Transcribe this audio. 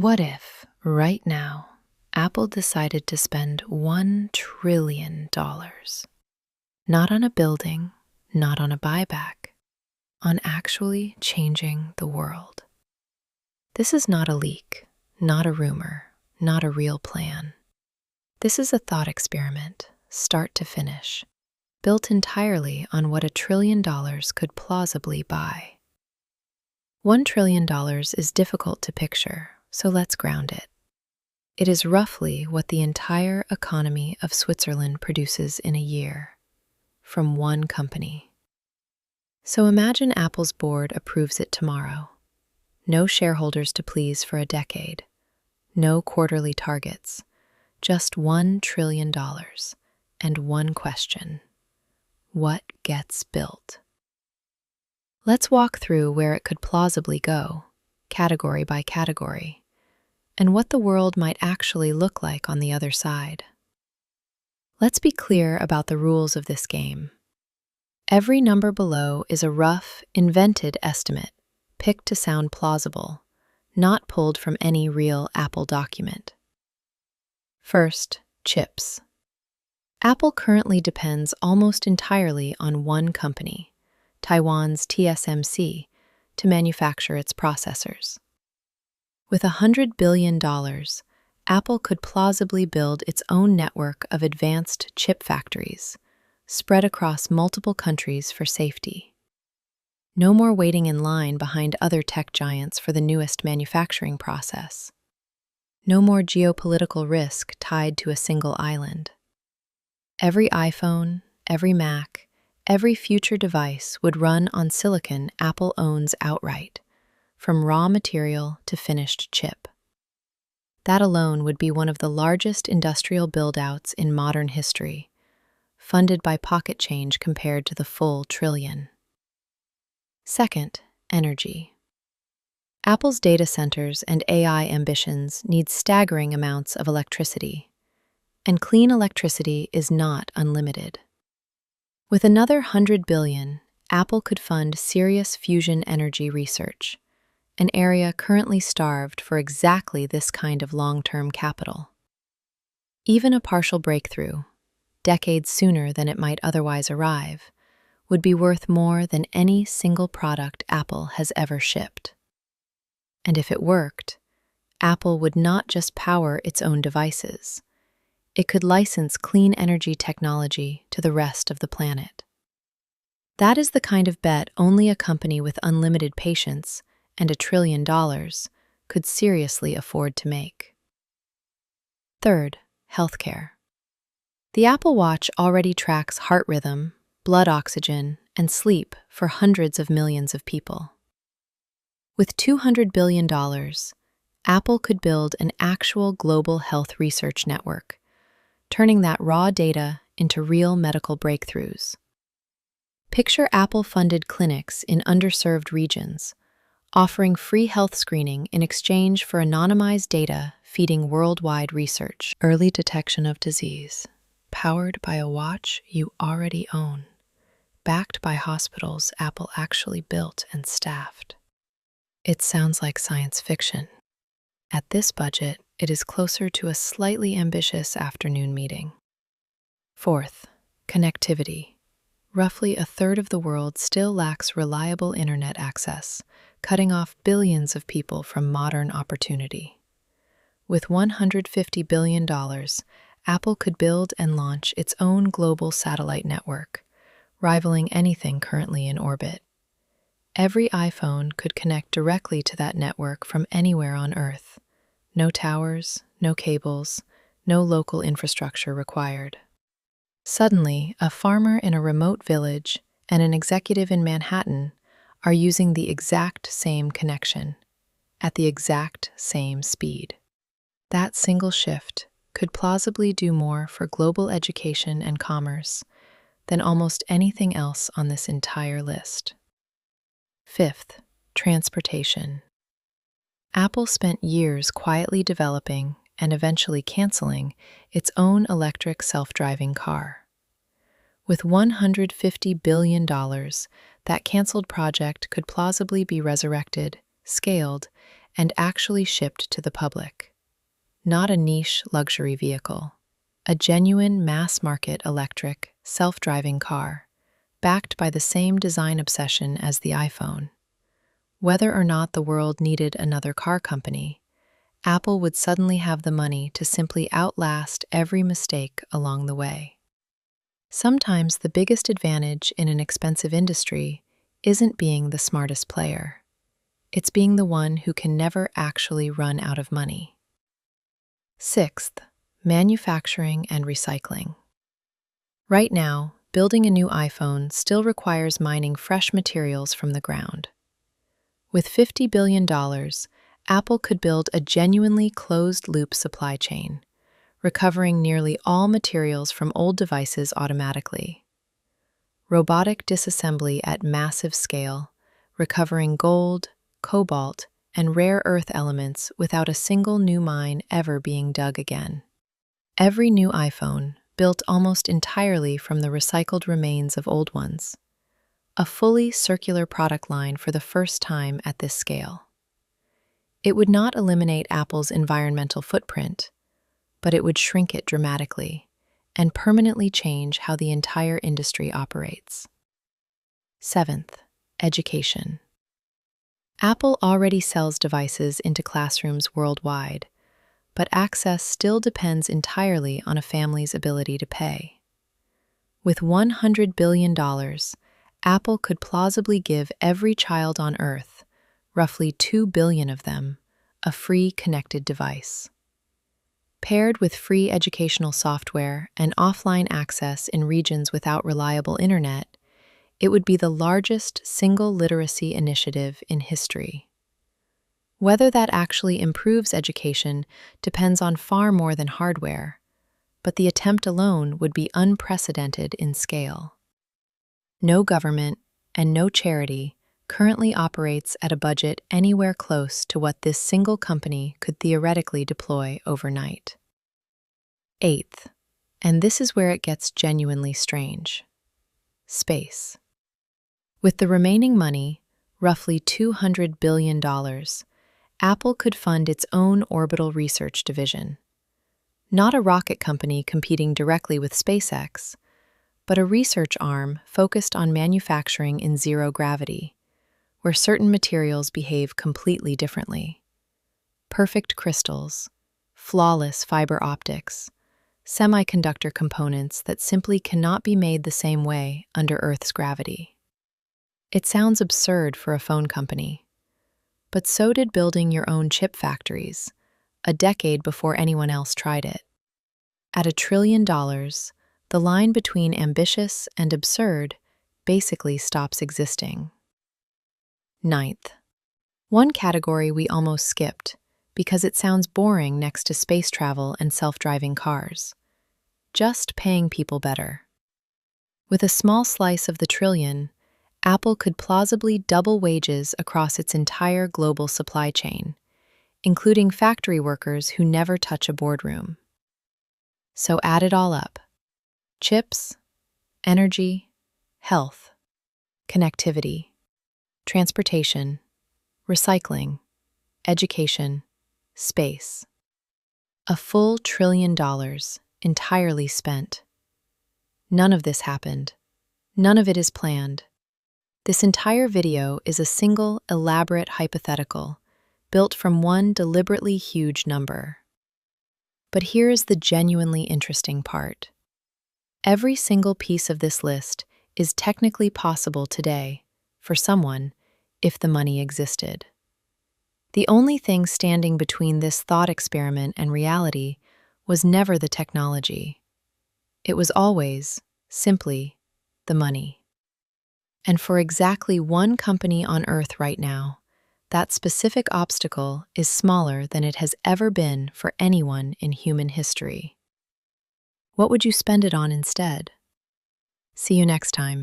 What if, right now, Apple decided to spend $1 trillion? Not on a building, not on a buyback, on actually changing the world. This is not a leak, not a rumor, not a real plan. This is a thought experiment, start to finish, built entirely on what $1 trillion could plausibly buy. $1 trillion is difficult to picture, so let's ground it. It is roughly what the entire economy of Switzerland produces in a year, from one company. So imagine Apple's board approves it tomorrow. No shareholders to please for a decade. No quarterly targets. Just $1 trillion. And one question. What gets built? Let's walk through where it could plausibly go, category by category, and what the world might actually look like on the other side. Let's be clear about the rules of this game. Every number below is a rough, invented estimate, picked to sound plausible, not pulled from any real Apple document. First, chips. Apple currently depends almost entirely on one company, Taiwan's TSMC, to manufacture its processors. With $100 billion, Apple could plausibly build its own network of advanced chip factories, spread across multiple countries for safety. No more waiting in line behind other tech giants for the newest manufacturing process. No more geopolitical risk tied to a single island. Every iPhone, every Mac, every future device would run on silicon Apple owns outright, from raw material to finished chip. That alone would be one of the largest industrial build-outs in modern history, funded by pocket change compared to the full trillion. Second, energy. Apple's data centers and AI ambitions need staggering amounts of electricity, and clean electricity is not unlimited. With another $100 billion, Apple could fund serious fusion energy research, an area currently starved for exactly this kind of long-term capital. Even a partial breakthrough, decades sooner than it might otherwise arrive, would be worth more than any single product Apple has ever shipped. And if it worked, Apple would not just power its own devices. It could license clean energy technology to the rest of the planet. That is the kind of bet only a company with unlimited patience and $1 trillion could seriously afford to make. Third, healthcare. The Apple Watch already tracks heart rhythm, blood oxygen, and sleep for hundreds of millions of people. With $200 billion, Apple could build an actual global health research network, turning that raw data into real medical breakthroughs. Picture Apple-funded clinics in underserved regions, offering free health screening in exchange for anonymized data feeding worldwide research. Early detection of disease, powered by a watch you already own, backed by hospitals Apple actually built and staffed. It sounds like science fiction. At this budget, it is closer to a slightly ambitious afternoon meeting. Fourth, connectivity. Roughly a third of the world still lacks reliable internet access, cutting off billions of people from modern opportunity. With $150 billion, Apple could build and launch its own global satellite network, rivaling anything currently in orbit. Every iPhone could connect directly to that network from anywhere on Earth. No towers, no cables, no local infrastructure required. Suddenly, a farmer in a remote village and an executive in Manhattan are using the exact same connection, at the exact same speed. That single shift could plausibly do more for global education and commerce than almost anything else on this entire list. Fifth, transportation. Apple spent years quietly developing and eventually canceling its own electric self-driving car. With $150 billion, that canceled project could plausibly be resurrected, scaled, and actually shipped to the public. Not a niche luxury vehicle, a genuine mass-market electric, self-driving car, backed by the same design obsession as the iPhone. Whether or not the world needed another car company, Apple would suddenly have the money to simply outlast every mistake along the way. Sometimes the biggest advantage in an expensive industry isn't being the smartest player. It's being the one who can never actually run out of money. Sixth, manufacturing and recycling. Right now, building a new iPhone still requires mining fresh materials from the ground. With $50 billion, Apple could build a genuinely closed-loop supply chain, recovering nearly all materials from old devices automatically. Robotic disassembly at massive scale, recovering gold, cobalt, and rare earth elements without a single new mine ever being dug again. Every new iPhone, built almost entirely from the recycled remains of old ones. A fully circular product line for the first time at this scale. It would not eliminate Apple's environmental footprint, but it would shrink it dramatically and permanently change how the entire industry operates. Seventh, education. Apple already sells devices into classrooms worldwide, but access still depends entirely on a family's ability to pay. With $100 billion, Apple could plausibly give every child on Earth, roughly 2 billion of them, a free connected device. Paired with free educational software and offline access in regions without reliable internet, it would be the largest single literacy initiative in history. Whether that actually improves education depends on far more than hardware, but the attempt alone would be unprecedented in scale. No government and no charity currently operates at a budget anywhere close to what this single company could theoretically deploy overnight. Eighth, and this is where it gets genuinely strange, space. With the remaining money, roughly $200 billion, Apple could fund its own orbital research division. Not a rocket company competing directly with SpaceX, but a research arm focused on manufacturing in zero gravity, where certain materials behave completely differently. Perfect crystals, flawless fiber optics, semiconductor components that simply cannot be made the same way under Earth's gravity. It sounds absurd for a phone company, but so did building your own chip factories, a decade before anyone else tried it. At $1 trillion, the line between ambitious and absurd basically stops existing. Ninth, one category we almost skipped because it sounds boring next to space travel and self-driving cars. Just paying people better. With a small slice of the trillion, Apple could plausibly double wages across its entire global supply chain, including factory workers who never touch a boardroom. So add it all up. Chips, energy, health, connectivity, transportation, recycling, education, space. A full $1 trillion entirely spent. None of this happened. None of it is planned. This entire video is a single, elaborate hypothetical, built from one deliberately huge number. But here is the genuinely interesting part. Every single piece of this list is technically possible today, for someone, if the money existed. The only thing standing between this thought experiment and reality was never the technology. It was always, simply, the money. And for exactly one company on Earth right now, that specific obstacle is smaller than it has ever been for anyone in human history. What would you spend it on instead? See you next time.